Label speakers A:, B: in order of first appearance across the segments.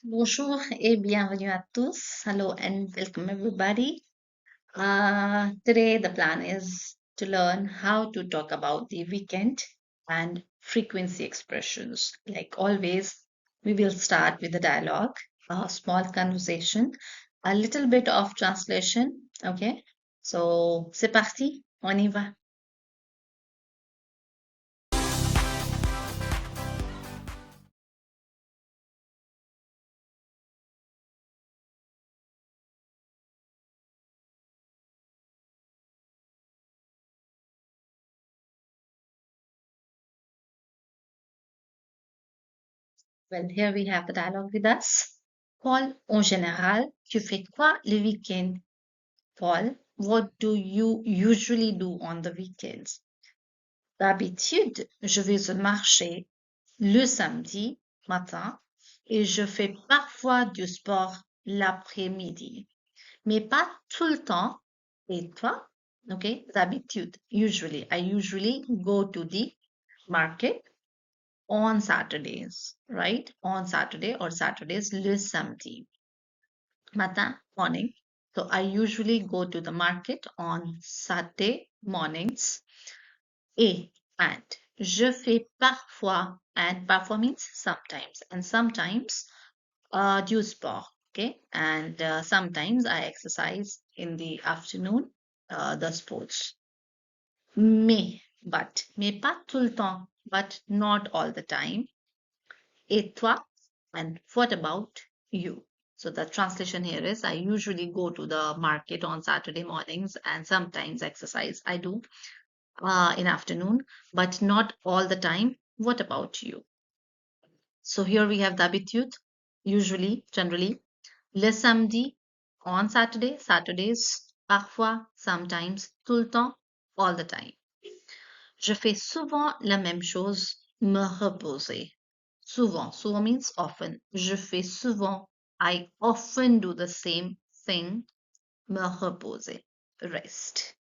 A: Bonjour et bienvenue à tous. Hello and welcome everybody. Today the plan is to learn how to talk about the weekend and frequency expressions. Like always, we will start with the dialogue, a small conversation, a little bit of translation. Okay, so c'est parti, on y va. Well, here we have the dialogue with us. Paul, en général, tu fais quoi le week-end? Paul, what do you usually do on the weekends? D'habitude, je vais au marché le samedi matin et je fais parfois du sport l'après-midi, mais pas tout le temps. Et toi? Okay, d'habitude, usually. I usually go to the market on Saturdays, right? On Saturday or Saturdays, le samedi matin, morning. So I usually go to the market on Saturday mornings. Et and je fais parfois, and parfois means sometimes, and sometimes du sport. Okay, and sometimes I exercise in the afternoon, the sports. Mais pas tout le temps, but not all the time. Et toi? And what about you? So the translation here is I usually go to the market on Saturday mornings and sometimes exercise I do in afternoon, but not all the time. What about you? So here we have the habitude, usually, generally, le samedi, on Saturday, Saturdays, parfois, sometimes, tout le temps, all the time. Je fais souvent la même chose, me reposer. Souvent, souvent means often. Je fais souvent, I often do the same thing, me reposer, rest.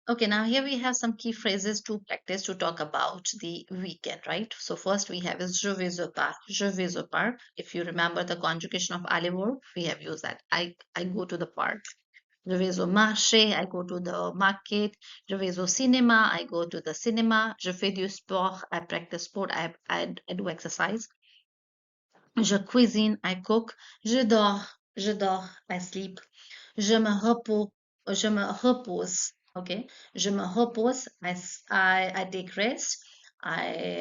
A: Okay, now here we have some key phrases to practice to talk about the weekend, right? So first we have is je vais au parc. Je vais au parc. If you remember the conjugation of aller verb, we have used that. I go to the park. Je vais au marché. I go to the market. Je vais au cinéma. I go to the cinema. Je fais du sport. I practice sport. I do exercise. Je cuisine. I cook. Je dors. Je dors. I sleep. Je me repose, okay? Je me repose, I take rest, I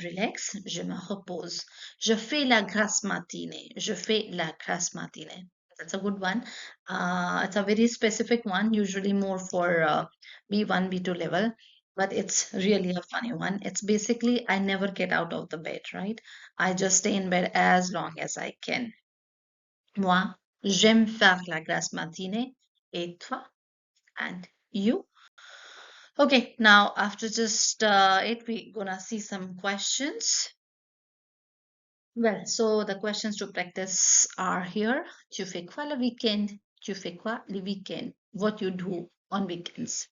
A: relax, je me repose. Je fais la grasse matinée, je fais la grasse matinée. That's a good one. It's a very specific one, usually more for B1, B2 level, but it's really a funny one. It's basically I never get out of the bed, right? I just stay in bed as long as I can. Moi, j'aime faire la grasse matinée. Et toi? And you? Okay, now after just it, we're gonna see some questions. Well, so the questions to practice are here. Tu fais quoi le week-end? Tu fais quoi le week-end? What you do on weekends?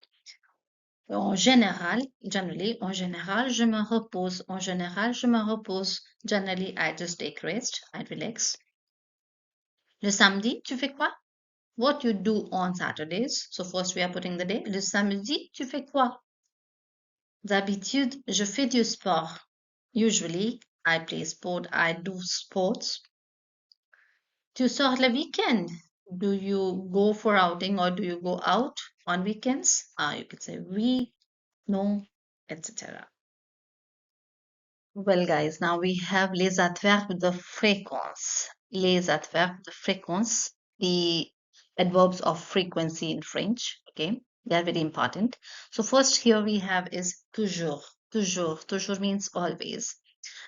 A: En général, generally, en général, je me repose. En général, je me repose. Generally, I just take rest, I relax. Le samedi, tu fais quoi? What you do on Saturdays. So first we are putting the day. Le samedi, tu fais quoi? D'habitude, je fais du sport. Usually, I play sport. I do sports. Tu sors le weekend. Do you go for outing or do you go out on weekends? You could say oui, non, etc. Well, guys, now we have les adverbes de fréquence. Les adverbes de fréquence, the adverbs of frequency in French. Okay, they are very important. So first here we have is toujours. Toujours. Toujours means always.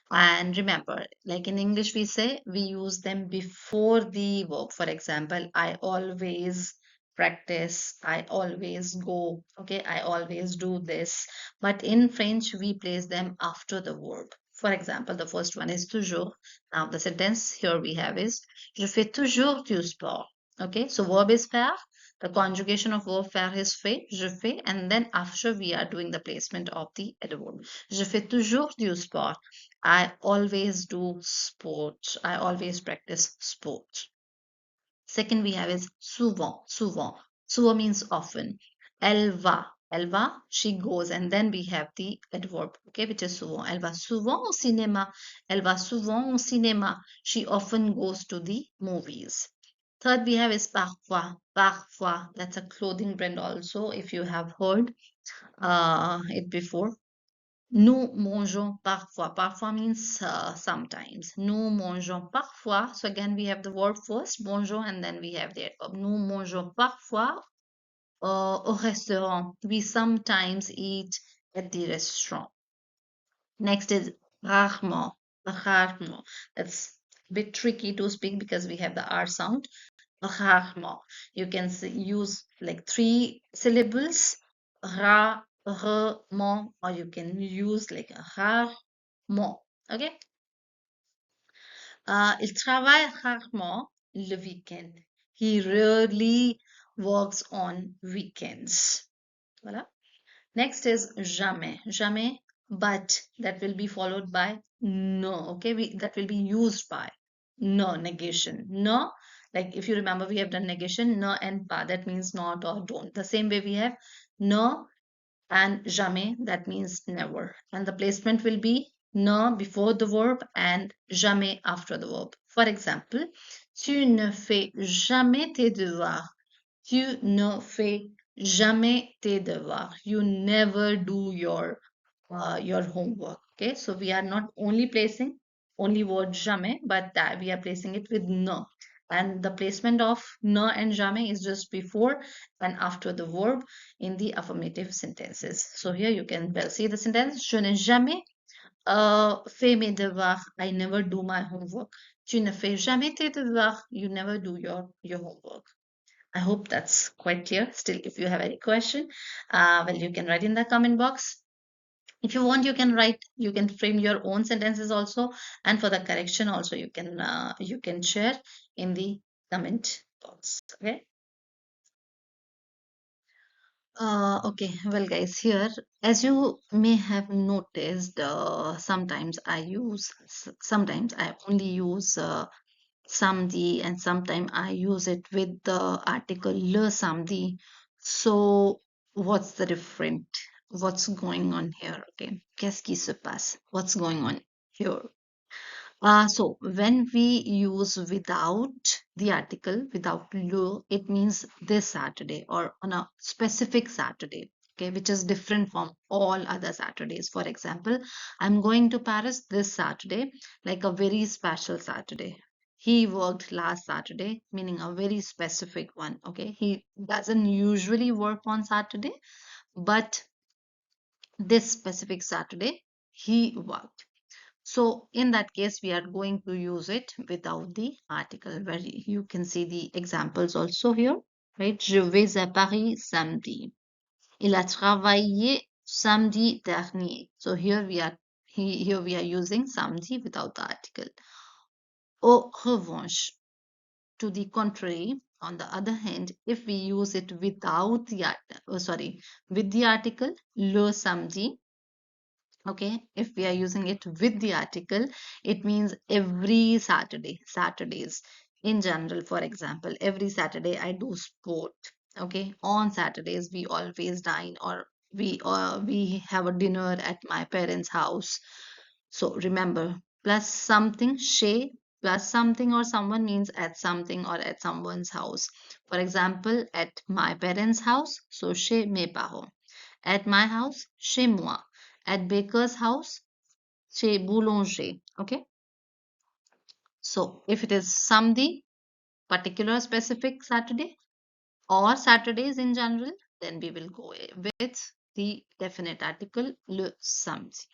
A: And remember, like in English, we say we use them before the verb. For example, I always practice, I always go, okay, I always do this. But in French, we place them after the verb. For example, the first one is toujours. Now, the sentence here we have is Je fais toujours du sport. Okay, so verb is faire. The conjugation of verb faire is fait, je fais, and then after we are doing the placement of the adverb. Je fais toujours du sport. I always do sport. I always practice sport. Second we have is souvent, souvent. Souvent means often. Elle va, she goes, and then we have the adverb, okay, which is souvent. Elle va souvent au cinéma. Elle va souvent au cinéma. She often goes to the movies. Third we have is parfois. Parfois, that's a clothing brand also, if you have heard it before. Nous mangeons parfois. Parfois means sometimes. Nous mangeons parfois. So again, we have the word first, bonjour, and then we have the adverb. Nous mangeons parfois au restaurant. We sometimes eat at the restaurant. Next is rarement. Rarement. That's a bit tricky to speak because we have the R sound. Rarement. You can use like three syllables. Rarement, or you can use like rarement. Okay. Il travaille rarement le weekend. He rarely works on weekends. Voilà. Next is jamais. Jamais, but that will be followed by no. Okay, that will be used by no, negation. No, like if you remember, we have done negation, no and pas. That means not or don't. The same way we have no and jamais, that means never. And the placement will be ne before the verb and jamais after the verb. For example, tu ne fais jamais tes devoirs. Tu ne fais jamais tes devoirs. You never do your homework. Okay, so we are not only placing only word jamais, but that we are placing it with ne. And the placement of ne and jamais is just before and after the verb in the affirmative sentences. So here you can well see the sentence. Je n'ai jamais fait mes devoirs. I never do my homework. Tu ne fais jamais tes devoirs. You never do your homework. I hope that's quite clear. Still, if you have any question, well, you can write in the comment box. If you want, you can frame your own sentences also, and for the correction also, you can share in the comment box. Okay. Okay, well, guys, here, as you may have noticed, sometimes I only use samdi, and sometimes I use it with the article le samdi. So, what's the different? What's going on here? Okay, qu'est-ce qui se passe? What's going on here? So when we use without the article, without le, it means this Saturday or on a specific Saturday, okay, which is different from all other Saturdays. For example, I'm going to Paris this Saturday, like a very special Saturday. He worked last Saturday, meaning a very specific one, okay? He doesn't usually work on Saturday, but this specific Saturday, he worked. So in that case, we are going to use it without the article, where you can see the examples also here, right? Je vais à Paris samedi. Il a travaillé samedi dernier. So here we are using samedi without the article. Au revanche, to the contrary, on the other hand, if we use it without the with the article le samedi, okay, if we are using it with the article, it means every Saturdays in general. For example, every Saturday I do sport. Okay, on Saturdays we always dine, or we have a dinner at my parents' house. So remember, plus something, chez plus something or someone means at something or at someone's house. For example, at my parents' house, so chez mes parents. At my house, chez moi. At baker's house, chez boulanger. Okay. So if it is samedi, particular specific Saturday, or Saturdays in general, then we will go with the definite article le samedi.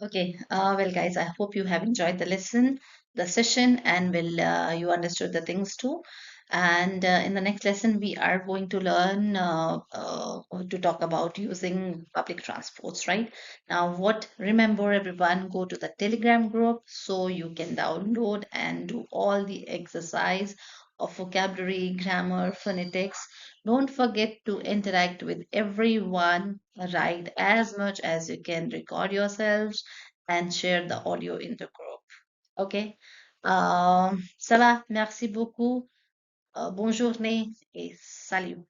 A: Okay, well, guys, I hope you have enjoyed the lesson, the session, and will you understood the things too. And in the next lesson, we are going to learn to talk about using public transports, right? Now, remember everyone, go to the Telegram group so you can download and do all the exercise of vocabulary, grammar, phonetics. Don't forget to interact with everyone, write as much as you can, record yourselves, and share the audio in the group. OK? Ça va, merci beaucoup. Bonne journée et salut.